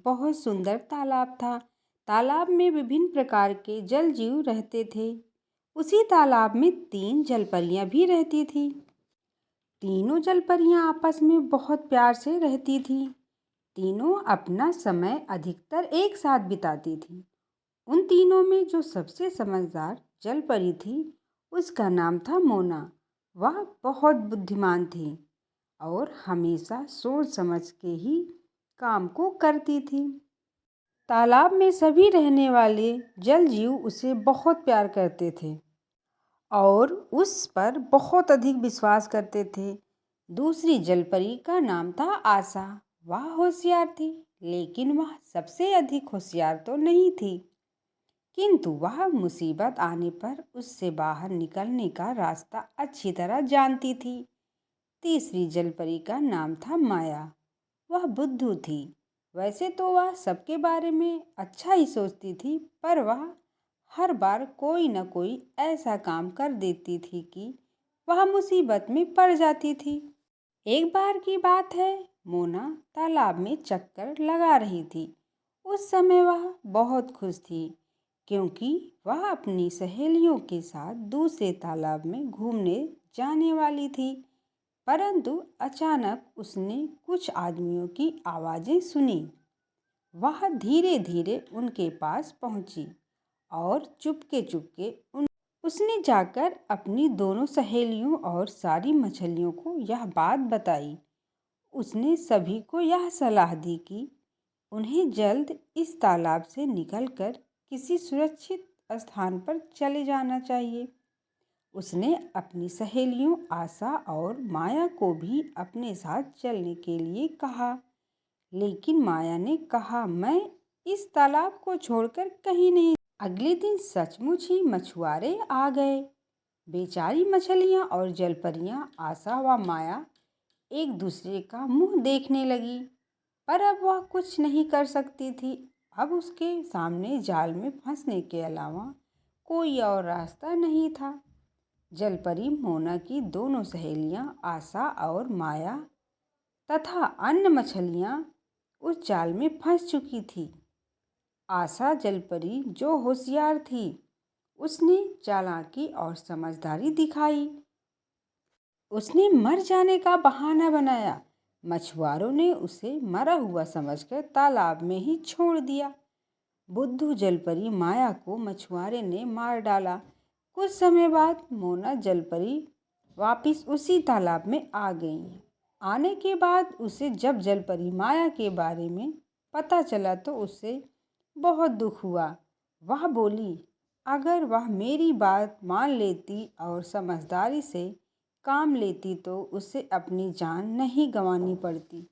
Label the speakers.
Speaker 1: बहुत सुंदर तालाब था। तालाब में विभिन्न प्रकार के जल जीव रहते थे। उसी तालाब में 3 जलपरियां भी रहती थीं। तीनों जलपरियां आपस में बहुत प्यार से रहती थीं। तीनों अपना समय अधिकतर एक साथ बिताती थीं। उन तीनों में जो सबसे समझदार जलपरी थी, उसका नाम था मोना। वह बहुत बुद्धिमान थी और हमेशा सोच समझ के ही काम को करती थी। तालाब में सभी रहने वाले जल जीव उसे बहुत प्यार करते थे और उस पर बहुत अधिक विश्वास करते थे। दूसरी जलपरी का नाम था आशा। वह होशियार थी, लेकिन वह सबसे अधिक होशियार तो नहीं थी, किंतु वह मुसीबत आने पर उससे बाहर निकलने का रास्ता अच्छी तरह जानती थी। तीसरी जलपरी का नाम था माया। वह बुद्धू थी। वैसे तो वह सबके बारे में अच्छा ही सोचती थी, पर वह हर बार कोई न कोई ऐसा काम कर देती थी कि वह मुसीबत में पड़ जाती थी। एक बार की बात है, मोना तालाब में चक्कर लगा रही थी। उस समय वह बहुत खुश थी, क्योंकि वह अपनी सहेलियों के साथ दूसरे तालाब में घूमने जाने वाली थी। परंतु अचानक उसने कुछ आदमियों की आवाज़ें सुनी। वह धीरे धीरे उनके पास पहुंची और चुपके चुपके उसने जाकर अपनी दोनों सहेलियों और सारी मछलियों को यह बात बताई। उसने सभी को यह सलाह दी कि उन्हें जल्द इस तालाब से निकलकर किसी सुरक्षित स्थान पर चले जाना चाहिए। उसने अपनी सहेलियों आशा और माया को भी अपने साथ चलने के लिए कहा, लेकिन माया ने कहा, मैं इस तालाब को छोड़कर कहीं नहीं। अगले दिन सचमुच ही मछुआरे आ गए। बेचारी मछलियाँ और जलपरियाँ आशा व माया एक दूसरे का मुंह देखने लगी, पर अब वह कुछ नहीं कर सकती थी। अब उसके सामने जाल में फंसने के अलावा कोई और रास्ता नहीं था। जलपरी मोना की दोनों सहेलियां आशा और माया तथा अन्य मछलियां उस जाल में फंस चुकी थी। आशा जलपरी जो होशियार थी, उसने चालाकी और समझदारी दिखाई। उसने मर जाने का बहाना बनाया। मछुआरों ने उसे मरा हुआ समझकर तालाब में ही छोड़ दिया। बुद्धू जलपरी माया को मछुआरे ने मार डाला। कुछ समय बाद मोना जलपरी वापिस उसी तालाब में आ गई। आने के बाद उसे जब जलपरी माया के बारे में पता चला तो उसे बहुत दुख हुआ। वह बोली, अगर वह मेरी बात मान लेती और समझदारी से काम लेती तो उसे अपनी जान नहीं गंवानी पड़ती।